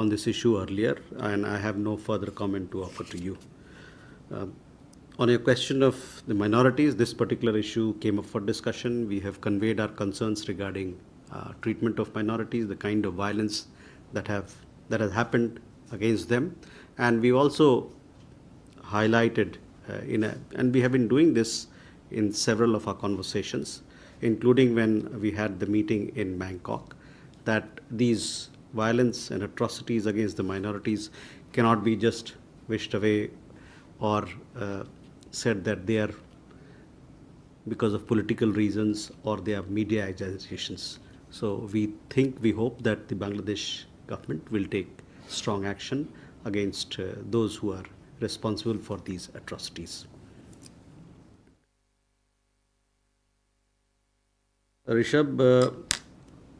on this issue earlier, and I have no further comment to offer to you. On your question of the minorities, this particular issue came up for discussion. We have conveyed our concerns regarding treatment of minorities, the kind of violence that has happened against them, and we also highlighted and we have been doing this in several of our conversations, including when we had the meeting in Bangkok, that these violence and atrocities against the minorities cannot be just wished away or said that they are because of political reasons or they are media exaggerations. So we hope that the Bangladesh government will take strong action against those who are responsible for these atrocities. Rishabh,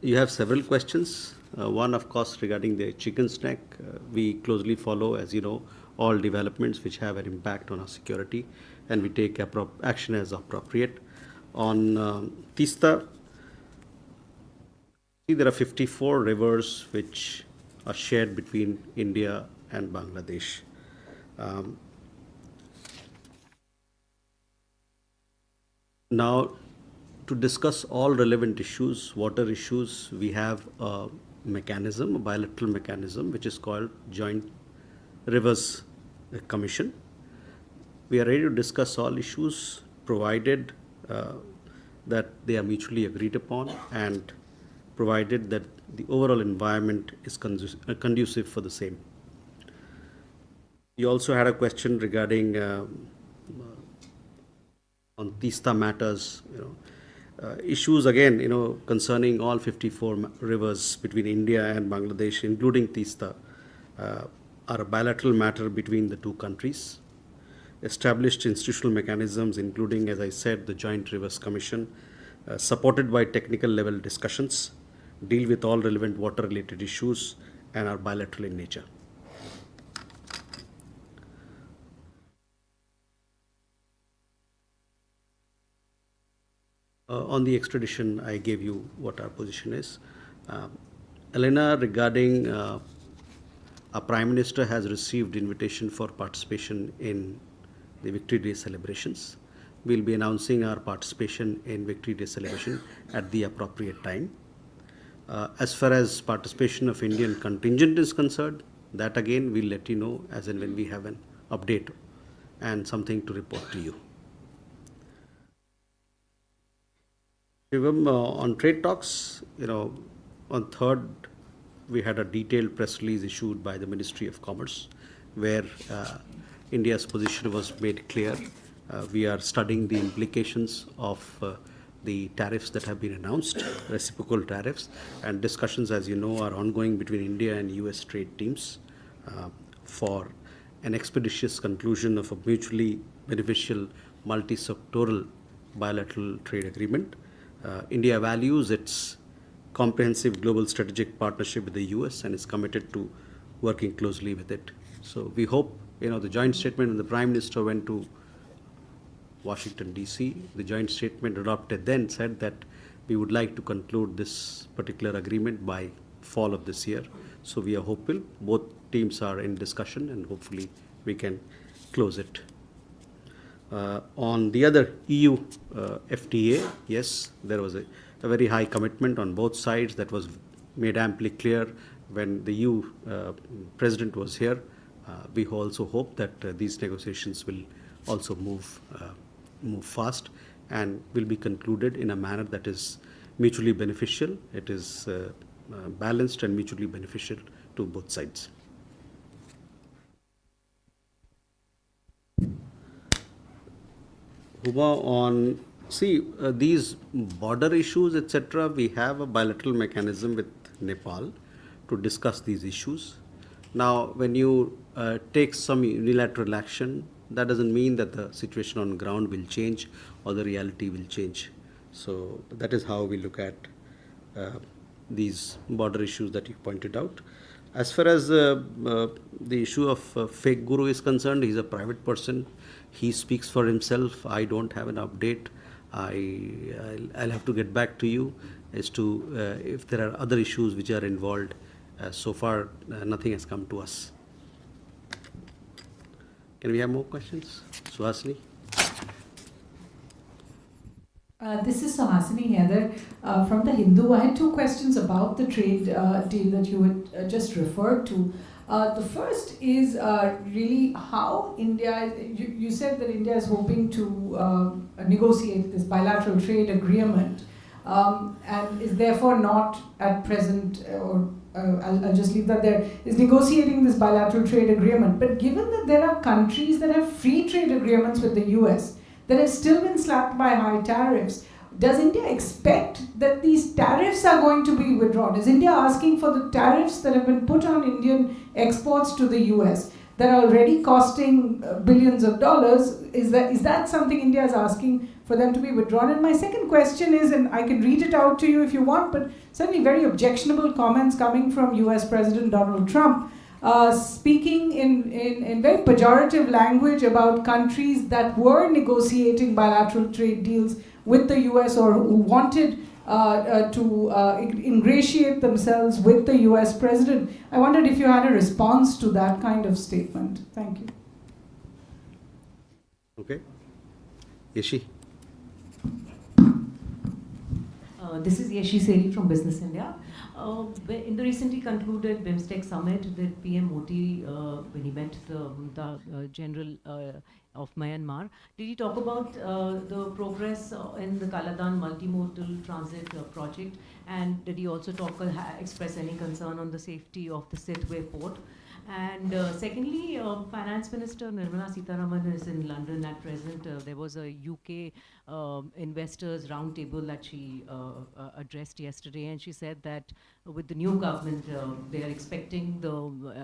you have several questions. One, of course, regarding the chicken's neck. We closely follow, as you know, all developments which have an impact on our security, and we take action as appropriate. On Tista, there are 54 rivers which are shared between India and Bangladesh. Now, to discuss all relevant issues, water issues, we have a mechanism, a bilateral mechanism, which is called Joint Rivers Commission. We are ready to discuss all issues provided that they are mutually agreed upon and provided that the overall environment is conducive for the same. You also had a question regarding on Tista matters, issues again, concerning all 54 rivers between India and Bangladesh, including Tista, are a bilateral matter between the two countries. Established institutional mechanisms, including, as I said, the Joint Rivers Commission, supported by technical level discussions, deal with all relevant water related issues and are bilateral in nature. On the extradition, I gave you what our position is. Elena, regarding our Prime Minister has received invitation for participation in the Victory Day celebrations. We'll be announcing our participation in Victory Day celebration at the appropriate time. As far as participation of Indian contingent is concerned, that again we'll let you know as and when we have an update and something to report to you. Shivam, on trade talks, on 3rd, we had a detailed press release issued by the Ministry of Commerce where India's position was made clear. We are studying the implications of the tariffs that have been announced, reciprocal tariffs, and discussions, as you know, are ongoing between India and US trade teams for an expeditious conclusion of a mutually beneficial multi-sectoral bilateral trade agreement. India values its comprehensive global strategic partnership with the US and is committed to working closely with it. So we hope, the joint statement when the Prime Minister went to Washington, D.C., the joint statement adopted then said that we would like to conclude this particular agreement by fall of this year. So we are hopeful. Both teams are in discussion and hopefully we can close it. On the other EU FTA, yes, there was a very high commitment on both sides that was made amply clear when the EU President was here. We also hope that these negotiations will also move fast and will be concluded in a manner that is mutually beneficial. It is balanced and mutually beneficial to both sides. Huma, these border issues, etc., we have a bilateral mechanism with Nepal to discuss these issues. Now, when you take some unilateral action, that doesn't mean that the situation on ground will change or the reality will change. So that is how we look at these border issues that you pointed out. As far as the issue of fake guru is concerned, he's a private person. He speaks for himself. I don't have an update. I'll have to get back to you as to if there are other issues which are involved So far, nothing has come to us. Can we have more questions? Suhasini? This is Sahasini Heather from the Hindu. I had two questions about the trade deal that you had just referred to. The first is really how India, you said that India is hoping to negotiate this bilateral trade agreement and is therefore not at present, I'll just leave that there, is negotiating this bilateral trade agreement. But given that there are countries that have free trade agreements with the US, that have still been slapped by high tariffs. Does India expect that these tariffs are going to be withdrawn? Is India asking for the tariffs that have been put on Indian exports to the US that are already costing billions of dollars? Is that something India is asking for them to be withdrawn? And my second question is, and I can read it out to you if you want, but certainly very objectionable comments coming from US President Donald Trump. Speaking in very pejorative language about countries that were negotiating bilateral trade deals with the US or who wanted to ingratiate themselves with the US president. I wondered if you had a response to that kind of statement. Thank you. Okay. Yeshi? This is Yeshi Seri from Business India. In the recently concluded BIMSTEC summit, the PM Modi, when he met the general of Myanmar, did he talk about the progress in the Kaladan multimodal transit project? And did he also express any concern on the safety of the Sitwe port? And secondly, Finance Minister Nirmala Sitharaman is in London at present. There was a UK investors roundtable that she addressed yesterday, and she said that with the new government, they are expecting the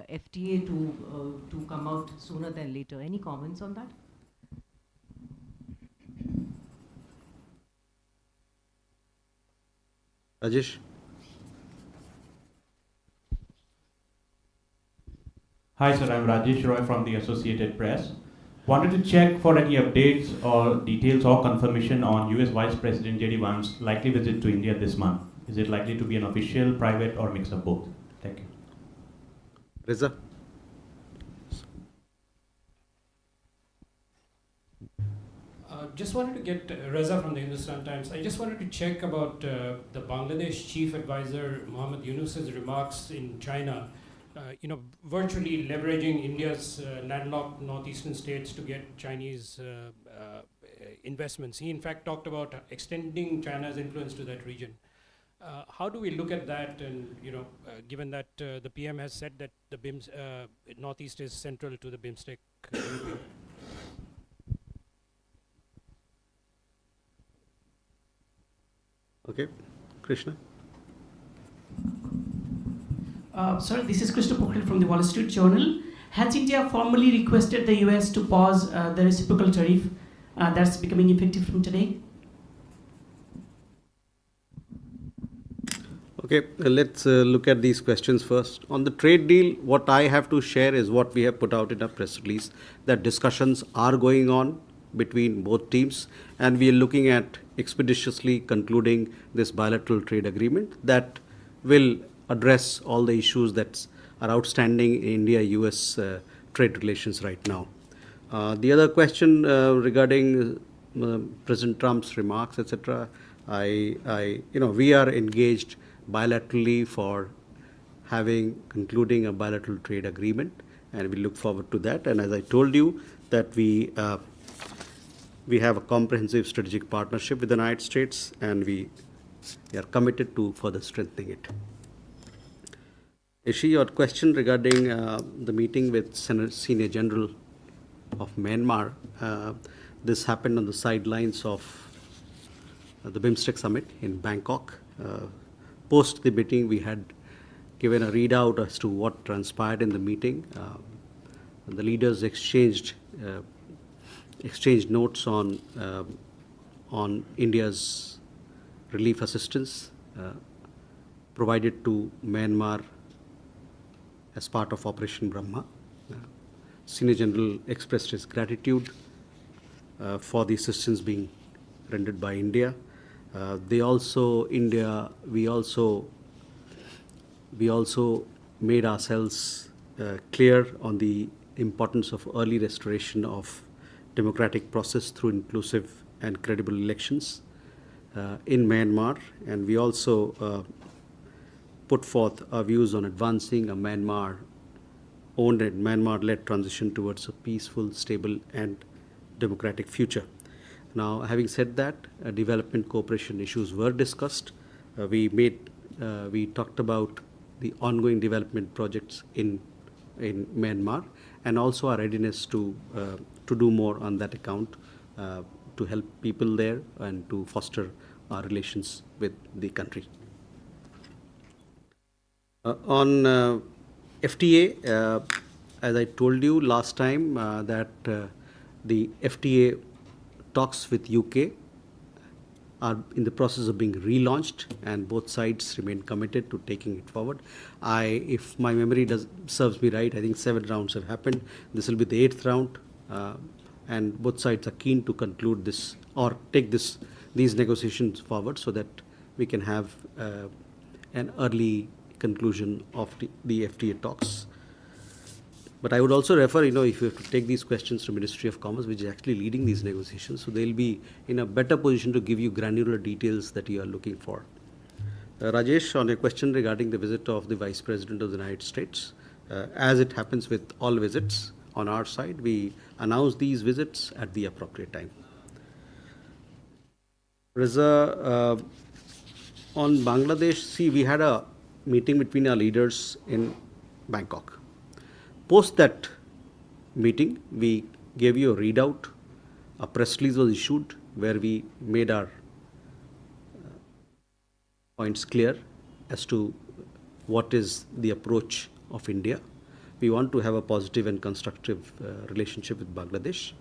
FTA to come out sooner than later. Any comments on that? Rajesh? Hi sir, I'm Rajesh Roy from the Associated Press. Wanted to check for any updates or details or confirmation on US Vice President J.D. Vance's likely visit to India this month. Is it likely to be an official, private, or mix of both? Thank you. Reza? Just wanted to get Reza from the Hindustan Times. I just wanted to check about the Bangladesh Chief Advisor Mohammed Yunus's remarks in China. Virtually leveraging India's landlocked northeastern states to get Chinese investments. He in fact talked about extending China's influence to that region. How do we look at that? And given that the PM has said that the Northeast is central to the BIMSTEC grouping. Okay. Krishna? Sir, this is Krishna Pokhrel from the Wall Street Journal. Has India formally requested the US to pause the reciprocal tariff that's becoming effective from today? Okay, let's look at these questions first. On the trade deal, what I have to share is what we have put out in our press release, that discussions are going on between both teams, and we are looking at expeditiously concluding this bilateral trade agreement that will address all the issues that are outstanding in India-US trade relations right now. The other question regarding President Trump's remarks, etc., we are engaged bilaterally for concluding a bilateral trade agreement, and we look forward to that. And as I told you, that we have a comprehensive strategic partnership with the United States, and we are committed to further strengthening it. Ishi, your question regarding the meeting with Senior General of Myanmar, this happened on the sidelines of the BIMSTEC summit in Bangkok. Post the meeting, we had given a readout as to what transpired in the meeting. The leaders exchanged notes on India's relief assistance provided to Myanmar as part of Operation Brahma. Senior General expressed his gratitude for the assistance being rendered by India. We also made ourselves clear on the importance of early restoration of democratic process through inclusive and credible elections in Myanmar, and we also put forth our views on advancing a Myanmar-owned and Myanmar-led transition towards a peaceful, stable, and democratic future. Now, having said that, development cooperation issues were discussed. We talked about the ongoing development projects in Myanmar, and also our readiness to do more on that account to help people there and to foster our relations with the country. On FTA, as I told you last time, that the FTA talks with UK are in the process of being relaunched, and both sides remain committed to taking it forward. If my memory serves me right, I think 7 rounds have happened. This will be the 8th round, and both sides are keen to conclude this or take these negotiations forward so that we can have an early conclusion of the FTA talks. But I would also refer, if you have to take these questions to Ministry of Commerce, which is actually leading these negotiations, so they'll be in a better position to give you granular details that you are looking for. Rajesh, on your question regarding the visit of the Vice President of the United States, as it happens with all visits on our side, we announce these visits at the appropriate time. Reza, on Bangladesh, see, we had a meeting between our leaders in Bangkok. Post that meeting, we gave you a readout. A press release was issued where we made our points clear as to what is the approach of India. We want to have a positive and constructive relationship with Bangladesh.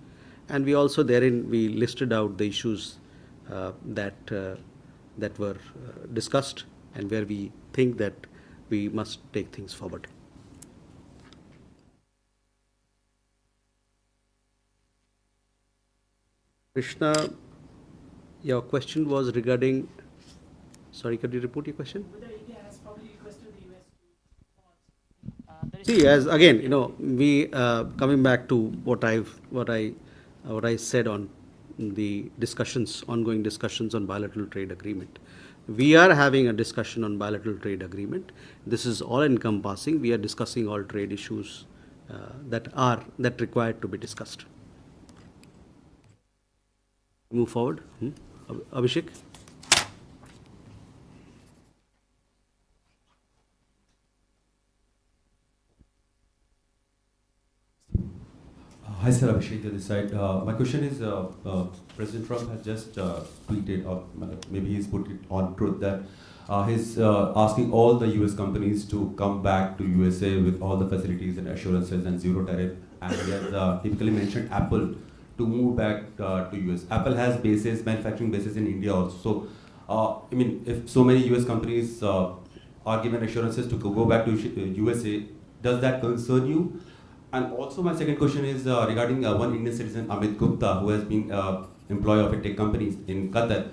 And we also therein, we listed out the issues that were discussed and where we think that we must take things forward. Krishna, your question was regarding, sorry, could you repeat your question? Whether India has probably requested the US to pause. See, as again, we coming back to what I said on the discussions, ongoing discussions on bilateral trade agreement. We are having a discussion on bilateral trade agreement. This is all encompassing. We are discussing all trade issues that require to be discussed. Move forward. Abhishek. Hi, sir. Abhishek on this side. My question is, President Trump has just tweeted, or maybe he's put it on truth, that he's asking all the US companies to come back to USA with all the facilities and assurances and zero tariff. And he has typically mentioned Apple to move back to US. Apple has manufacturing bases in India also. So, if so many US companies are given assurances to go back to USA, does that concern you? And also my second question is regarding one Indian citizen, Amit Gupta, who has been employee of a tech company in Qatar,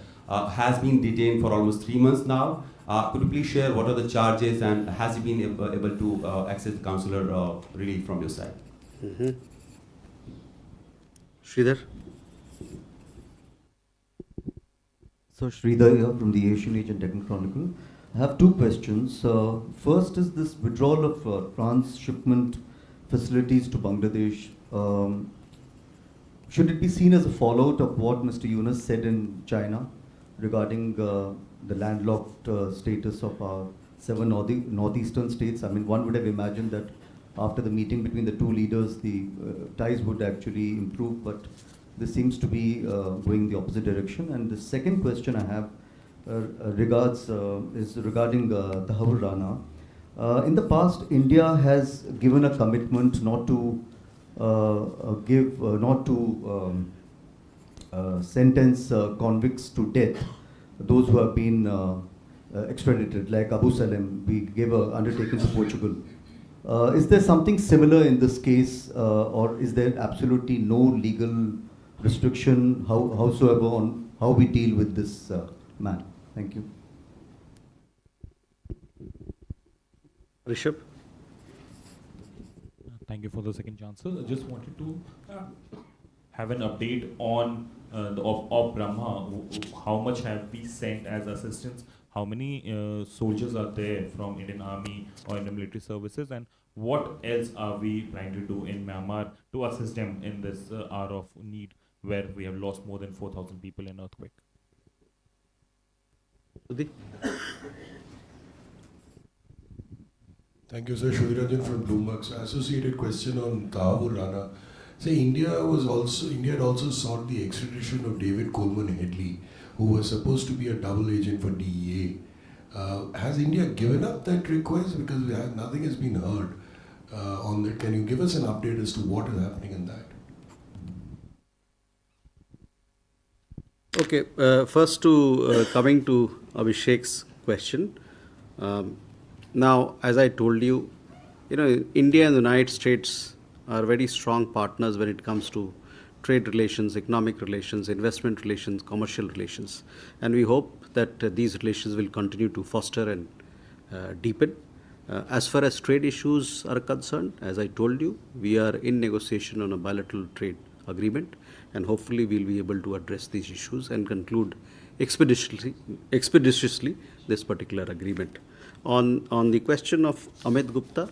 has been detained for almost 3 months now. Could you please share what are the charges, and has he been able to access the consular relief from your side? Sridhar. So Sridhar here from the Asian Age and Deccan Chronicle. I have 2 questions. First is this withdrawal of transshipment facilities to Bangladesh. Should it be seen as a fallout of what Mr. Yunus said in China regarding the landlocked status of our 7 northeastern states? One would have imagined that after the meeting between the 2 leaders, the ties would actually improve, but this seems to be going the opposite direction. And the second question I have is regarding the Hawar Rana. In the past, India has given a commitment not to sentence convicts to death, those who have been extradited, like Abu Salem. We gave an undertaking to Portugal. Is there something similar in this case, or is there absolutely no legal restriction howsoever on how we deal with this man? Thank you. Rishabh. Thank you for the second chance, sir. I just wanted to have an update on the of Brahma. How much have we sent as assistance? How many soldiers are there from Indian Army or Indian military services? And what else are we planning to do in Myanmar to assist them in this hour of need where we have lost more than 4,000 people in earthquake? Thank you, sir. Shudirajan from Bloomberg. So, associated question on Tahawur Rana. Say India had also sought the extradition of David Coleman Headley, who was supposed to be a double agent for DEA. Has India given up that request? Because nothing has been heard on that. Can you give us an update as to what is happening in that? Okay, first coming to Abhishek's question. Now, as I told you, India and the United States are very strong partners when it comes to trade relations, economic relations, investment relations, commercial relations. And we hope that these relations will continue to foster and deepen. As far as trade issues are concerned, as I told you, we are in negotiation on a bilateral trade agreement, and hopefully we'll be able to address these issues and conclude expeditiously this particular agreement. On the question of Amit Gupta,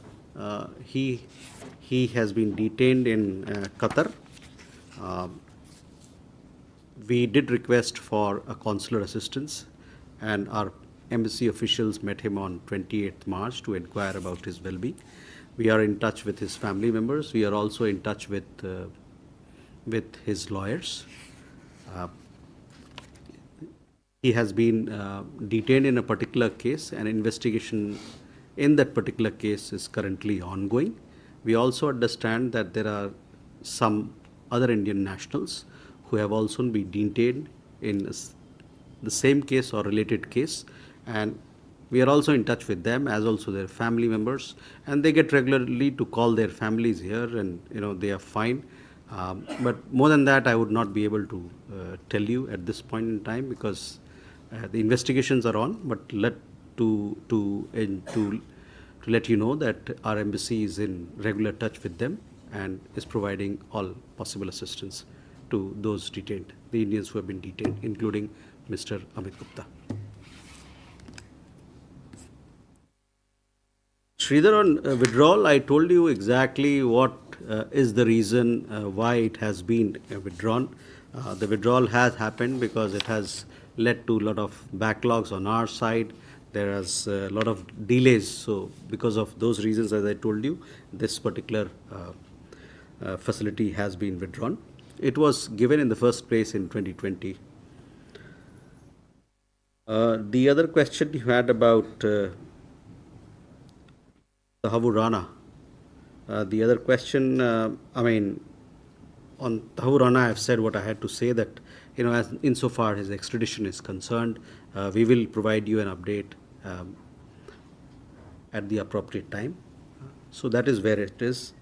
he has been detained in Qatar. We did request for a consular assistance, and our embassy officials met him on 28th March to inquire about his well-being. We are in touch with his family members. We are also in touch with his lawyers. He has been detained in a particular case, and investigation in that particular case is currently ongoing. We also understand that there are some other Indian nationals who have also been detained in the same case or related case, and we are also in touch with them, as also their family members, and they get regularly to call their families here, and they are fine. But more than that, I would not be able to tell you at this point in time, because the investigations are on. But to let you know that our embassy is in regular touch with them and is providing all possible assistance to those detained, the Indians who have been detained, including Mr. Amit Gupta. Sridhar, on withdrawal, I told you exactly what is the reason why it has been withdrawn. The withdrawal has happened because it has led to a lot of backlogs on our side. There is a lot of delays. So because of those reasons, as I told you, this particular facility has been withdrawn. It was given in the first place in 2020. The other question you had about Tahawur Rana. The other question, on Tahawur Rana, I have said what I had to say, that, as insofar his extradition is concerned, we will provide you an update at the appropriate time. So that is where it is.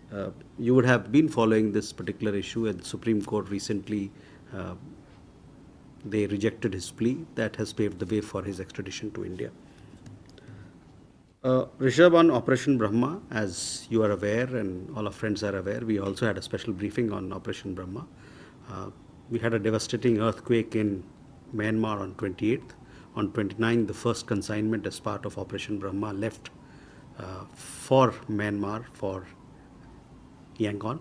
You would have been following this particular issue, and the Supreme Court recently, they rejected his plea. That has paved the way for his extradition to India. Rishabh, on Operation Brahma, as you are aware and all our friends are aware, we also had a special briefing on Operation Brahma. We had a devastating earthquake in Myanmar on 28th. On 29th, the first consignment as part of Operation Brahma left for Myanmar, for Yangon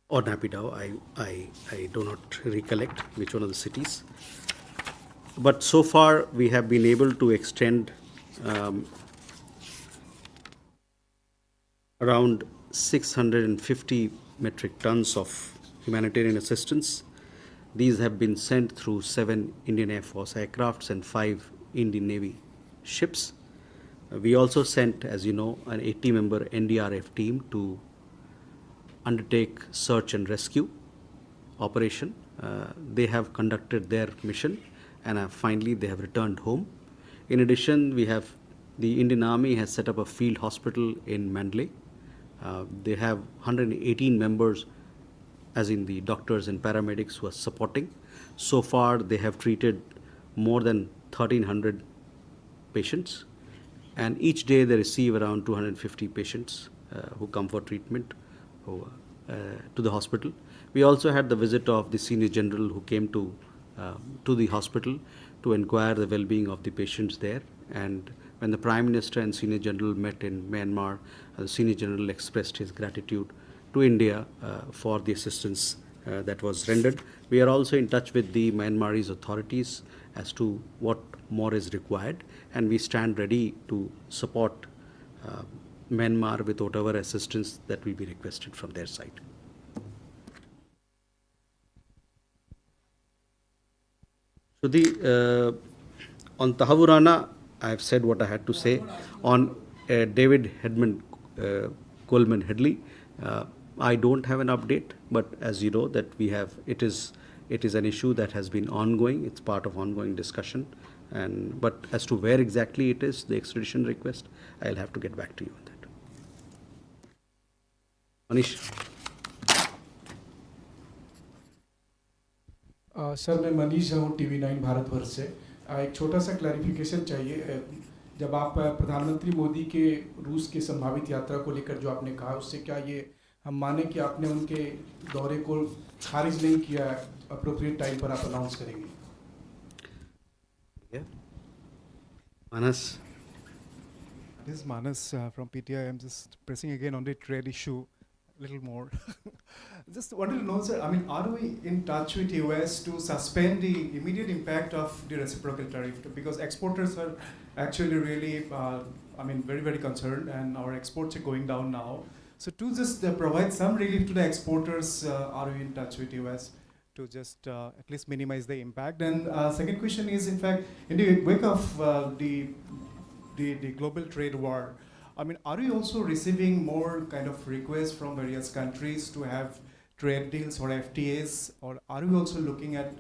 or Naypyidaw. I do not recollect which one of the cities. But so far, we have been able to extend around 650 metric tons of humanitarian assistance. These have been sent through 7 Indian Air Force aircrafts and 5 Indian Navy ships. We also sent, as you know, an 80-member NDRF team to undertake search and rescue operation. They have conducted their mission, and finally they have returned home. In addition, the Indian Army has set up a field hospital in Mandalay. They have 118 members, as in the doctors and paramedics who are supporting. So far, they have treated more than 1,300 patients, and each day they receive around 250 patients who come for treatment to the hospital. We also had the visit of the Senior General who came to the hospital to inquire the well-being of the patients there. And when the Prime Minister and Senior General met in Myanmar, the Senior General expressed his gratitude to India for the assistance that was rendered. We are also in touch with the Myanmarese authorities as to what more is required, and we stand ready to support Myanmar with whatever assistance that will be requested from their side. So on Tahavurana, I have said what I had to say. On David Coleman Headley, I don't have an update, but as you know that it is an issue that has been ongoing. It's part of ongoing discussion, but as to where exactly it is, the extradition request, I'll have to get back to you on that. Manish. Sir मैं मनीष हूँ TV9 Bharatvarsh से। एक छोटा सा clarification चाहिए। जब आप प्रधानमंत्री मोदी के रूस के संभावित यात्रा को लेकर जो आपने कहा, उससे क्या ये हम माने कि आपने उनके दौरे को खारिज नहीं किया, अप्रोप्रिएट टाइम पर आप अनाउंस करेंगे? Manas. This is Manas from PTI. I'm just pressing again on the trade issue a little more. Just wanted to know, sir, I mean, are we in touch with US to suspend the immediate impact of the reciprocal tariff? Because exporters are actually really, very, very concerned, and our exports are going down now. So to just provide some relief to the exporters, are we in touch with US to just at least minimize the impact? And second question is, in fact, in the wake of the global trade war, I mean, are we also receiving more kind of requests from various countries to have trade deals or FTAs, or are we also looking at,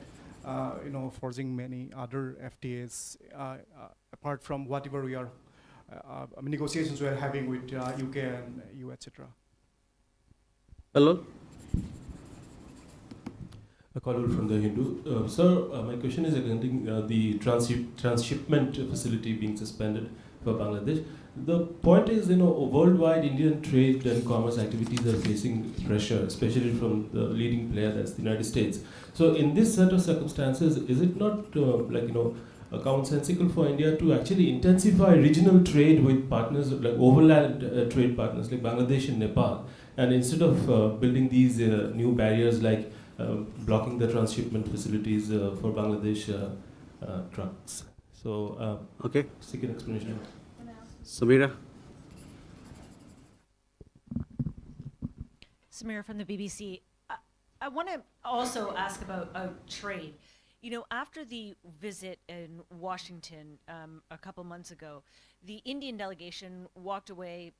forging many other FTAs apart from whatever we are negotiations we are having with UK and EU, etc.? Hello. Consular from the Hindu. Sir, my question is regarding the transshipment facility being suspended for Bangladesh. The point is, worldwide Indian trade and commerce activities are facing pressure, especially from the leading player, that's the United States. So in this set of circumstances, is it not commonsensical for India to actually intensify regional trade with partners, like overland trade partners like Bangladesh and Nepal, and instead of building these new barriers like blocking the transshipment facilities for Bangladesh trucks? So, okay. Seek an explanation. Samira. Samira from the BBC. I want to also ask about trade. After the visit in Washington a couple months ago, the Indian delegation walked away,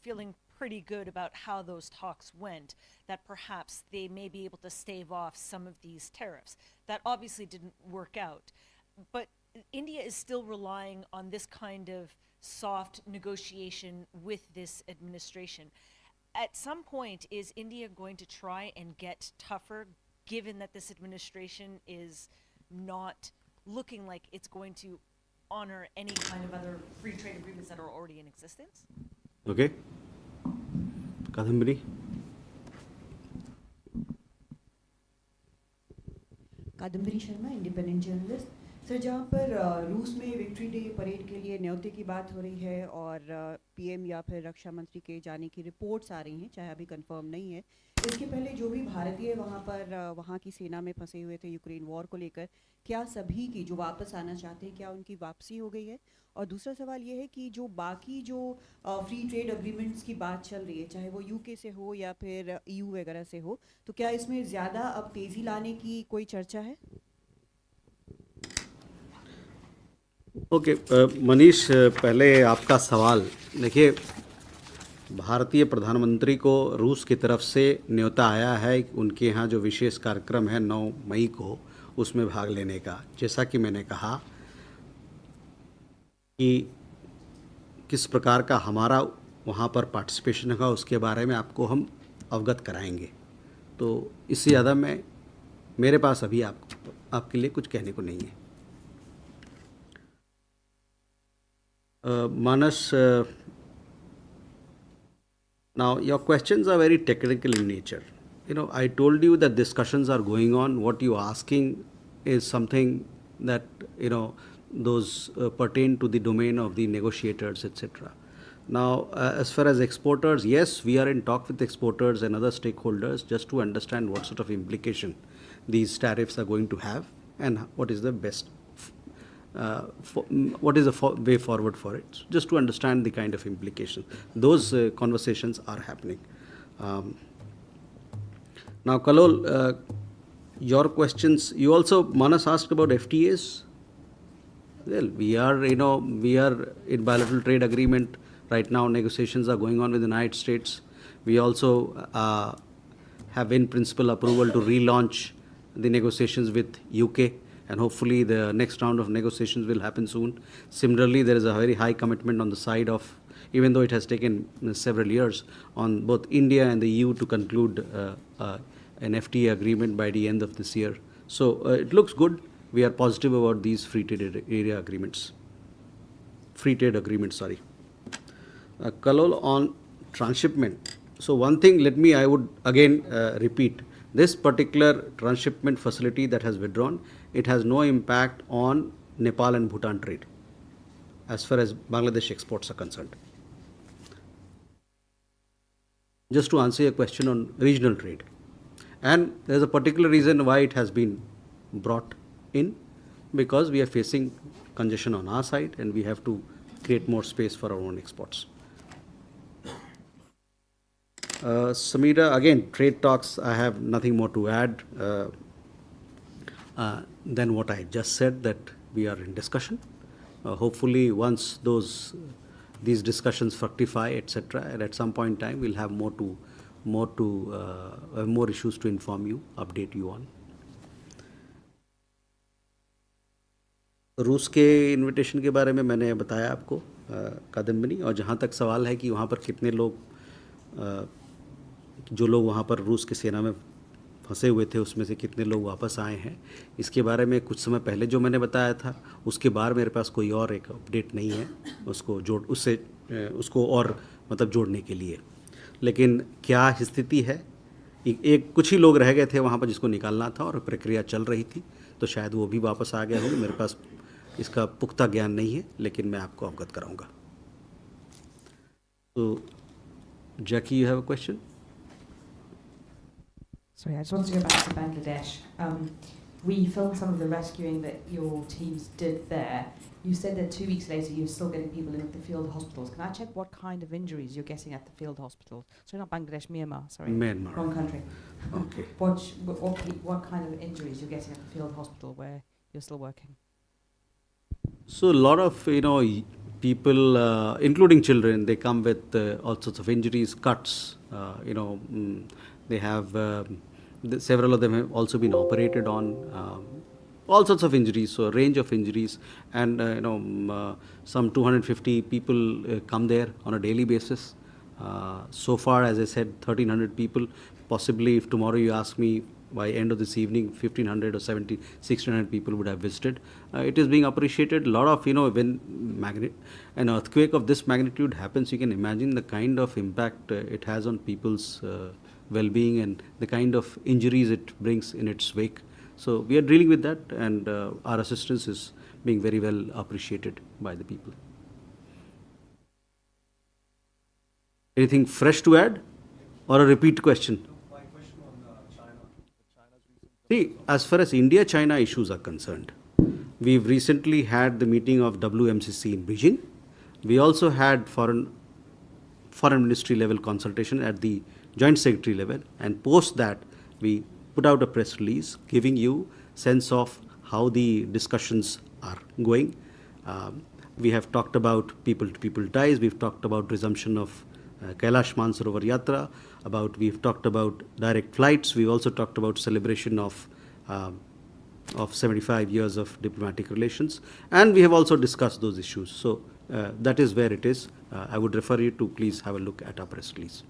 feeling pretty good about how those talks went, that perhaps they may be able to stave off some of these tariffs. That obviously didn't work out. But India is still relying on this kind of soft negotiation with this administration. At some point, is India going to try and get tougher, given that this administration is not looking like it's going to honor any kind of other free trade agreements that are already in existence? Okay. Kadambari. Kadambari Sharma, independent journalist. Sir, जहाँ पर रूस में victory day parade के लिए न्योते की बात हो रही है और पीएम या फिर रक्षा मंत्री के जाने की रिपोर्ट्स आ रही हैं, चाहे अभी कंफर्म नहीं है, इसके पहले जो भी भारतीय वहाँ की सेना में फंसे हुए थे यूक्रेन वॉर को लेकर, क्या सभी की जो वापस आना चाहते हैं, क्या उनकी वापसी हो गई है? और दूसरा सवाल ये है कि जो बाकी जो फ्री ट्रेड अग्रीमेंट्स की बात चल रही है, चाहे वो यूके से हो या फिर EU वगैरह से हो, तो क्या इसमें ज़्यादा अब तेज़ी लाने की कोई चर्चा है? ओके, मनीष, पहले आपका सवाल देखिए, भारतीय प्रधानमंत्री को रूस की तरफ से न्योता आया है उनके यहाँ जो विशेष कार्यक्रम है 9 मई को, उसमें भाग लेने का। जैसा कि मैंने कहा कि किस प्रकार का हमारा वहाँ पर पार्टिसिपेशन होगा, उसके बारे में आपको हम अवगत कराएंगे। तो इससे ज़्यादा मेरे पास अभी आपके लिए कुछ कहने को नहीं है। मानस, Now, your questions are very technical in nature. I told you that discussions are going on. What you're asking is something that, those pertain to the domain of the negotiators, etc. Now, as far as exporters, yes, we are in talk with exporters and other stakeholders just to understand what sort of implication these tariffs are going to have and what is the best, what is the way forward for it, just to understand the kind of implication. Those conversations are happening. Now, Kalol, your questions, you also, Manas asked about FTAs. Well, we are in bilateral trade agreement right now. Negotiations are going on with the United States. We also have in principle approval to relaunch the negotiations with UK, and hopefully the next round of negotiations will happen soon. Similarly, there is a very high commitment on the side of, even though it has taken several years, on both India and the EU to conclude an FTA agreement by the end of this year. So it looks good. We are positive about these free trade agreements. Kalol, on transshipment. So one thing, I would again repeat, this particular transshipment facility that has withdrawn, it has no impact on Nepal and Bhutan trade as far as Bangladesh exports are concerned. Just to answer your question on regional trade. And there's a particular reason why it has been brought in, because we are facing congestion on our side and we have to create more space for our own exports. Samira, again, trade talks, I have nothing more to add than what I just said, that we are in discussion. Hopefully, once these discussions fructify, etc., and at some point in time, we'll have more issues to inform you, update you on. रूस के invitation के बारे में मैंने बताया आपको कादम्बिनी, और जहाँ तक सवाल है कि वहाँ पर कितने लोग, जो लोग वहाँ पर रूस की सेना में फंसे हुए थे उसमें से कितने लोग वापस आए हैं, इसके बारे में कुछ समय पहले जो मैंने बताया था, उसके बाद मेरे पास कोई और एक अपडेट नहीं है उसको और मतलब जोड़ने के लिए। लेकिन क्या स्थिति है, एक कुछ ही लोग रह गए थे वहाँ पर जिसको निकालना था और प्रक्रिया चल रही थी, तो शायद वो भी वापस आ गए होंगे। मेरे पास इसका पुख्ता ज्ञान नहीं है, लेकिन मैं आपको अवगत कराऊंगा। तो Jackie, you have a question? Sorry, I just wanted to go back to Bangladesh. We filmed some of the rescuing that your teams did there. You said that 2 weeks later you're still getting people into the field hospitals. Can I check what kind of injuries you're getting at the field hospitals? Sorry, not Bangladesh, Myanmar, sorry. Myanmar. Wrong country. Okay. What kind of injuries you're getting at the field hospital where you're still working? So a lot of, people, including children, they come with all sorts of injuries, cuts, they have, several of them have also been operated on, all sorts of injuries, so a range of injuries, and some 250 people come there on a daily basis. So far, as I said, 1,300 people. Possibly, if tomorrow you ask me, by end of this evening, 1,500 or 1,600 people would have visited. It is being appreciated. A lot of, when an earthquake of this magnitude happens, you can imagine the kind of impact it has on people's well-being and the kind of injuries it brings in its wake. So we are dealing with that, and our assistance is being very well appreciated by the people. Anything fresh to add, or a repeat question? My question on China. See, as far as India-China issues are concerned, we've recently had the meeting of WMCC in Beijing. We also had foreign ministry level consultation at the joint secretary level, and post that we put out a press release giving you sense of how the discussions are going. We have talked about people-to-people ties. We've talked about resumption of Kailash Mansarovar Yatra. We've talked about direct flights. We've also talked about celebration of 75 years of diplomatic relations, and we have also discussed those issues. So that is where it is. I would refer you to please have a look at our press release.